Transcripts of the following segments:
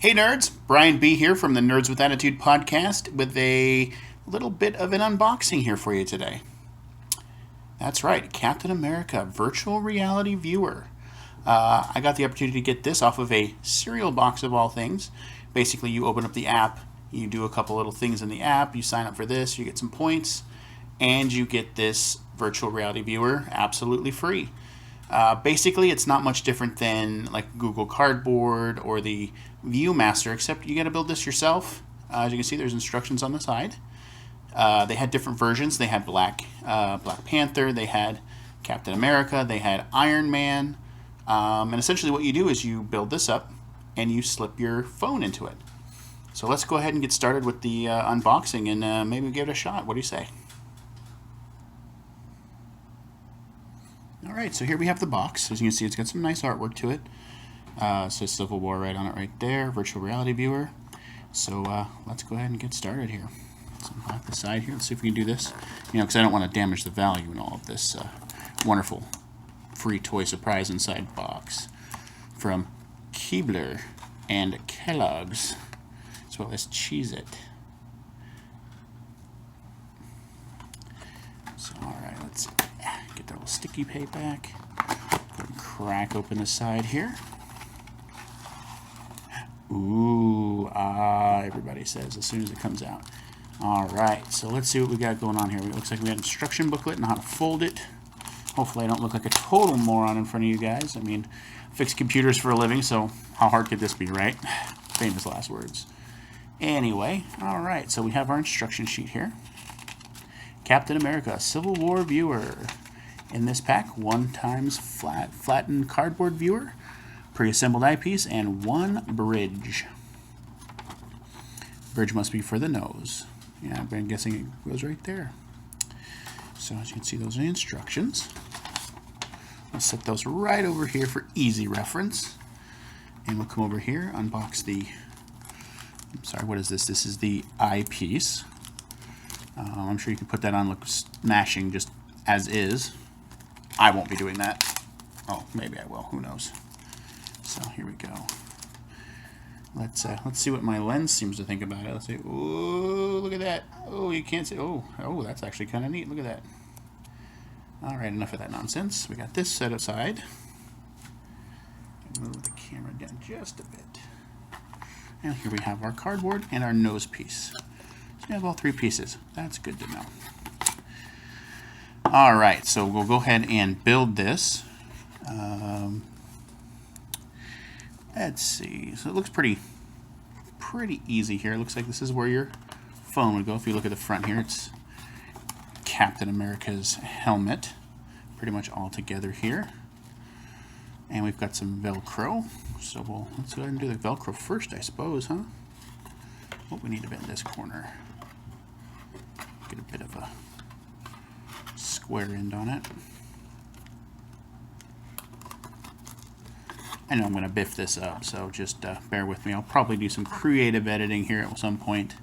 Hey nerds, Brian B here from the Nerds with Attitude podcast with a little bit of an unboxing here for you today. That's right, Captain America Virtual Reality Viewer. I got the opportunity to get this off of a cereal box of all things. Basically, you open up the app, you do a couple little things in the app, you sign up for this, you get some points, and you get this virtual reality viewer absolutely free. Basically, it's not much different than like Google Cardboard or the ViewMaster, except you got to build this yourself. As you can see, there's instructions on the side. They had different versions. They had Black Panther, they had Captain America, they had Iron Man, and essentially what you do is you build this up and you slip your phone into it. So let's go ahead and get started with the unboxing and maybe give it a shot. What do you say? Alright, so here we have the box. As you can see, it's got some nice artwork to it. It says Civil War right on it right there, virtual reality viewer. So let's go ahead and get started here. So off the side here, let's see if we can do this. Because I don't want to damage the value in all of this wonderful free toy surprise inside box from Keebler and Kellogg's, as well as Cheez-It. So alright, let's get the little sticky tape back. Go ahead and crack open the side here. Ooh, everybody says as soon as it comes out. Alright, so let's see what we got going on here. It looks like we got an instruction booklet and how to fold it. Hopefully I don't look like a total moron in front of you guys. I mean, I fix computers for a living, so how hard could this be, right? Famous last words. Anyway, alright, so we have our instruction sheet here. Captain America Civil War Viewer. In this pack, 1x flattened cardboard viewer, pre-assembled eyepiece, and 1 bridge. Bridge must be for the nose. Yeah, I'm guessing it goes right there. So as you can see, those are the instructions. I'll set those right over here for easy reference. And we'll come over here, unbox the, I'm sorry, what is this? This is the eyepiece. I'm sure you can put that on, look smashing just as is. I won't be doing that. Oh, maybe I will, who knows. So here we go. Let's see what my lens seems to think about it. Let's see. Oh, look at that. Oh, you can't see. Oh, that's actually kind of neat. Look at that. All right, enough of that nonsense. We got this set aside. Move the camera down just a bit. And here we have our cardboard and our nose piece. So we have all 3 pieces. That's good to know. All right, so we'll go ahead and build this. Let's see. So it looks pretty easy here. It looks like this is where your phone would go. If you look at the front here, it's Captain America's helmet, pretty much all together here. And we've got some Velcro. So let's go ahead and do the Velcro first, I suppose, huh? Oh, we need to bend this corner. Get a bit of a square end on it. I know I'm going to biff this up, so just bear with me. I'll probably do some creative editing here at some point,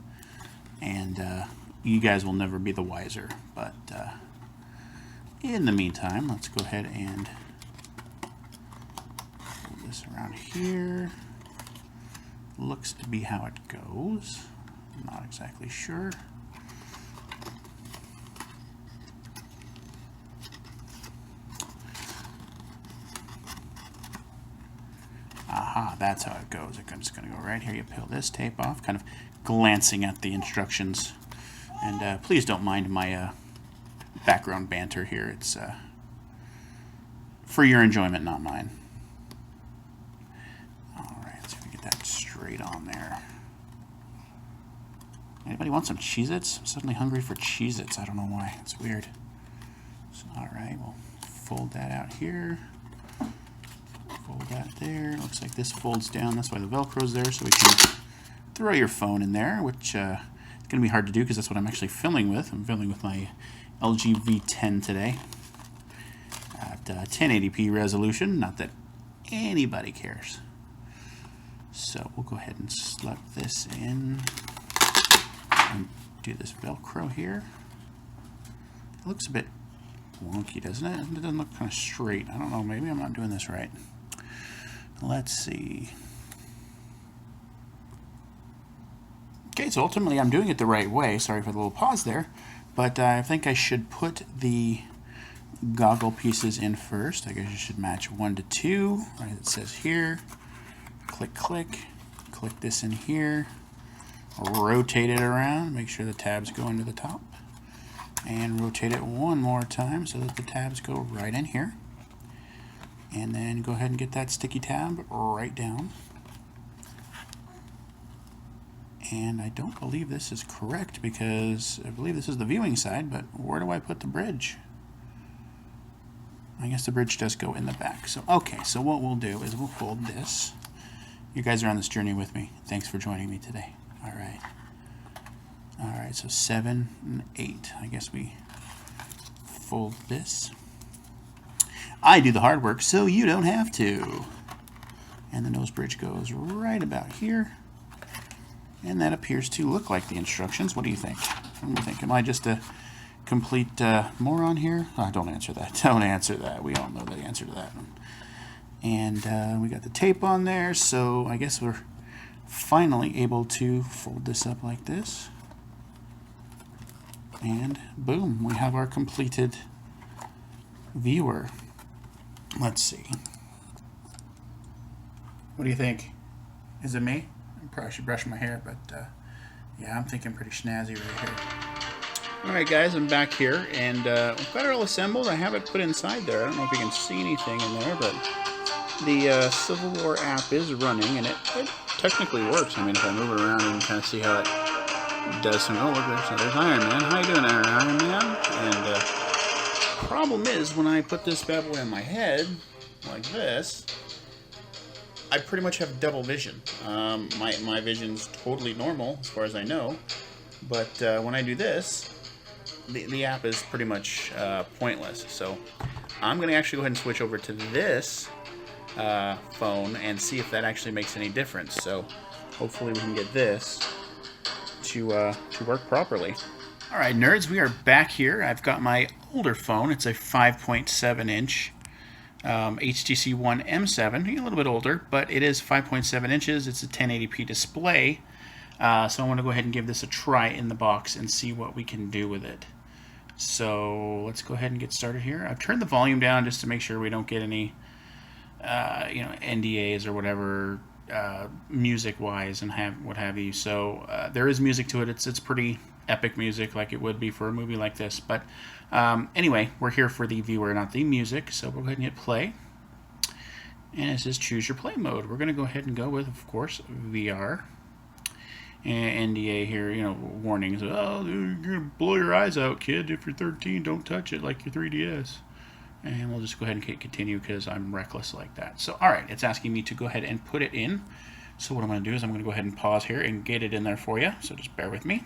and you guys will never be the wiser. But in the meantime, let's go ahead and pull this around here. Looks to be how it goes. I'm not exactly sure. Aha, that's how it goes. I'm just going to go right here. You peel this tape off, kind of glancing at the instructions. And please don't mind my background banter here. It's for your enjoyment, not mine. Alright, let's see if we get that straight on there. Anybody want some Cheez-Its? I'm suddenly hungry for Cheez-Its. I don't know why. It's weird. So, alright, we'll fold that out here. Fold that there. Looks like this folds down. That's why the Velcro's there, so we can throw your phone in there, which it's going to be hard to do because that's what I'm actually filming with. I'm filming with my LG V10 today at 1080p resolution. Not that anybody cares. So we'll go ahead and slap this in and do this Velcro here. It looks a bit wonky, doesn't it? It doesn't look kind of straight. I don't know, maybe I'm not doing this right. Let's see. Okay, so ultimately I'm doing it the right way. Sorry for the little pause there. But I think I should put the goggle pieces in first. I guess you should match 1 to 2. Right, it says here. Click, click. Click this in here. Rotate it around. Make sure the tabs go into the top. And rotate it one more time so that the tabs go right in here. And then go ahead and get that sticky tab right down. And I don't believe this is correct because I believe this is the viewing side, but where do I put the bridge? I guess the bridge does go in the back. So, okay, so what we'll do is we'll fold this. You guys are on this journey with me. Thanks for joining me today. All right. All right, so 7 and 8. I guess we fold this. I do the hard work, so you don't have to. And the nose bridge goes right about here. And that appears to look like the instructions. What do you think? What do you think? Am I just a complete moron here? Oh, don't answer that. Don't answer that. We all know the answer to that one. And we got the tape on there, so I guess we're finally able to fold this up like this. And boom, we have our completed viewer. Let's see. What do you think? Is it me? I probably should brush my hair, but yeah, I'm thinking pretty snazzy right here. Alright guys, I'm back here, and we've got it all assembled. I have it put inside there. I don't know if you can see anything in there, but the Civil War app is running, and it technically works. I mean, if I move it around, you can kind of see how it does some... Oh, look, there's Iron Man. How you doing, Iron Man? And problem is, when I put this bad boy on my head, like this, I pretty much have double vision. My vision's totally normal, as far as I know, but when I do this, the app is pretty much pointless. So I'm going to actually go ahead and switch over to this phone and see if that actually makes any difference. So hopefully we can get this to work properly. All right, nerds, we are back here. I've got my older phone. It's a 5.7 inch HTC One M7, a little bit older, but it is 5.7 inches. It's a 1080p display. So I want to go ahead and give this a try in the box and see what we can do with it. So let's go ahead and get started here. I've turned the volume down just to make sure we don't get any NDAs or whatever music-wise and what have you. So there is music to it. It's pretty epic music, like it would be for a movie like this. But anyway, we're here for the viewer, not the music. So we'll go ahead and hit play. And it says choose your play mode. We're going to go ahead and go with, of course, VR. And NDA here, warnings. Oh, you're going to blow your eyes out, kid. If you're 13, don't touch it like your 3DS. And we'll just go ahead and hit continue because I'm reckless like that. So, all right, it's asking me to go ahead and put it in. So what I'm going to do is I'm going to go ahead and pause here and get it in there for you. So just bear with me.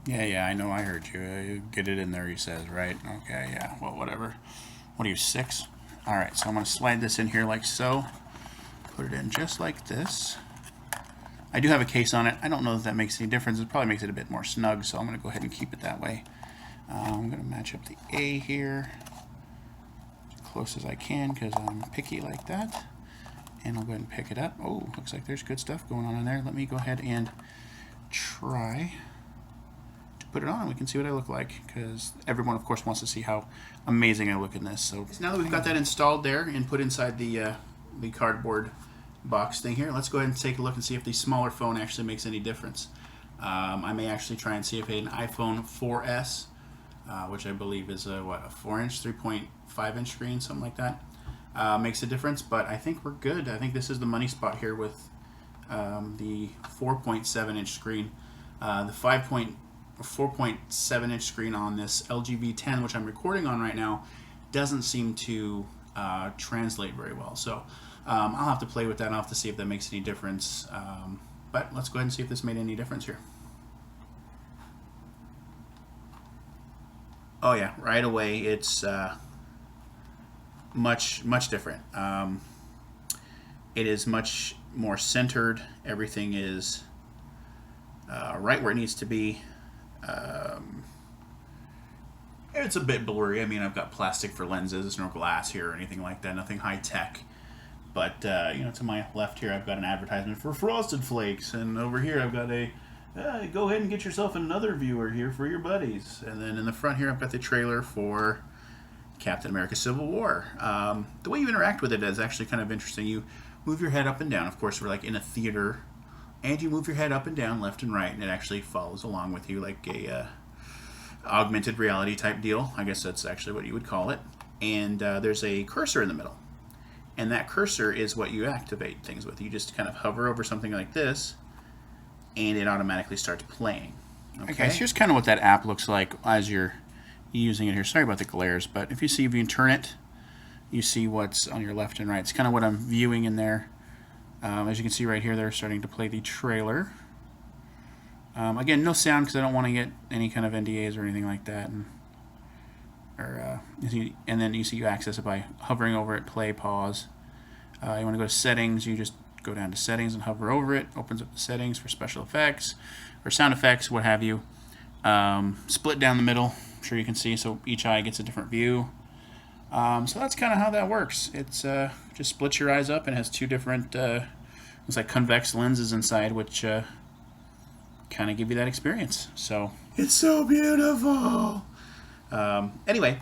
Yeah, I know I heard you. Get it in there, he says, right? Okay, yeah, well, whatever. What are you, 6? All right, so I'm going to slide this in here like so. Put it in just like this. I do have a case on it. I don't know if that makes any difference. It probably makes it a bit more snug, so I'm going to go ahead and keep it that way. I'm going to match up the A here as close as I can because I'm picky like that. And I'll go ahead and pick it up. Oh, looks like there's good stuff going on in there. Let me go ahead and try to put it on. We can see what I look like because everyone, of course, wants to see how amazing I look in this. So now that we've got that installed there and put inside the cardboard box thing here, let's go ahead and take a look and see if the smaller phone actually makes any difference. I may actually try and see if an iPhone 4S, which I believe is a 4-inch, 3.5-inch screen, something like that, makes a difference. But I think we're good. I think this is the money spot here with the 4.7-inch screen. The 4.7-inch screen on this LG V10, which I'm recording on right now, doesn't seem to translate very well. So I'll have to play with that. I'll have to see if that makes any difference. But let's go ahead and see if this made any difference here. Oh yeah, right away it's much different. It is much more centered. Everything is right where it needs to be. It's a bit blurry. I mean, I've got plastic for lenses. There's no glass here or anything like that. Nothing high tech. But, to my left here, I've got an advertisement for Frosted Flakes. And over here, I've got a, go ahead and get yourself another viewer here for your buddies. And then in the front here, I've got the trailer for Captain America Civil War. The way you interact with it is actually kind of interesting. You move your head up and down. Of course, we're like in a theater. And you move your head up and down, left and right, and it actually follows along with you like a augmented reality type deal. I guess that's actually what you would call it. And there's a cursor in the middle. And that cursor is what you activate things with. You just kind of hover over something like this, and it automatically starts playing. Okay, so here's kind of what that app looks like as you're using it here. Sorry about the glares, but if you can turn it, you see what's on your left and right. It's kind of what I'm viewing in there. As you can see right here, they're starting to play the trailer. Again, no sound because I don't want to get any kind of NDAs or anything like that. And then you access it by hovering over it, play, pause. You want to go to settings, you just go down to settings and hover over it. Opens up the settings for special effects or sound effects, what have you. Split down the middle, I'm sure you can see, so each eye gets a different view. So that's kind of how that works. It's just splits your eyes up and has two different, looks like convex lenses inside, which kind of give you that experience. So it's so beautiful. Anyway,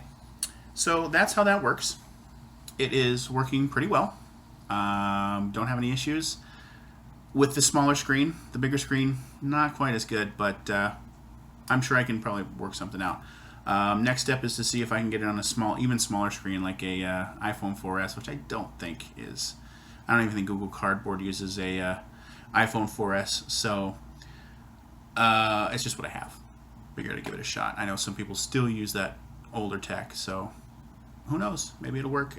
so that's how that works. It is working pretty well. Don't have any issues with the smaller screen. The bigger screen, not quite as good, but I'm sure I can probably work something out. Next step is to see if I can get it on a even smaller screen, like a iPhone 4S, which I don't think is. I don't even think Google Cardboard uses a iPhone 4S, so it's just what I have. Figured I'd give it a shot. I know some people still use that older tech, so who knows? Maybe it'll work.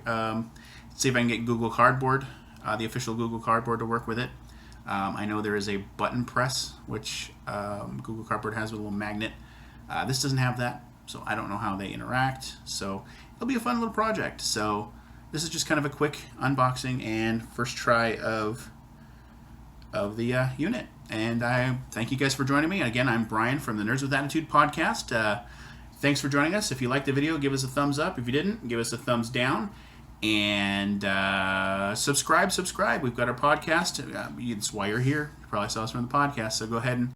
See if I can get Google Cardboard, the official Google Cardboard, to work with it. I know there is a button press, which Google Cardboard has with a little magnet. This doesn't have that, so I don't know how they interact. So it'll be a fun little project. So this is just kind of a quick unboxing and first try of the unit. And I thank you guys for joining me. And again, I'm Brian from the Nerds with Attitude podcast. Thanks for joining us. If you liked the video, give us a thumbs up. If you didn't, give us a thumbs down. And subscribe. We've got our podcast. That's why you're here. You probably saw us from the podcast. So go ahead and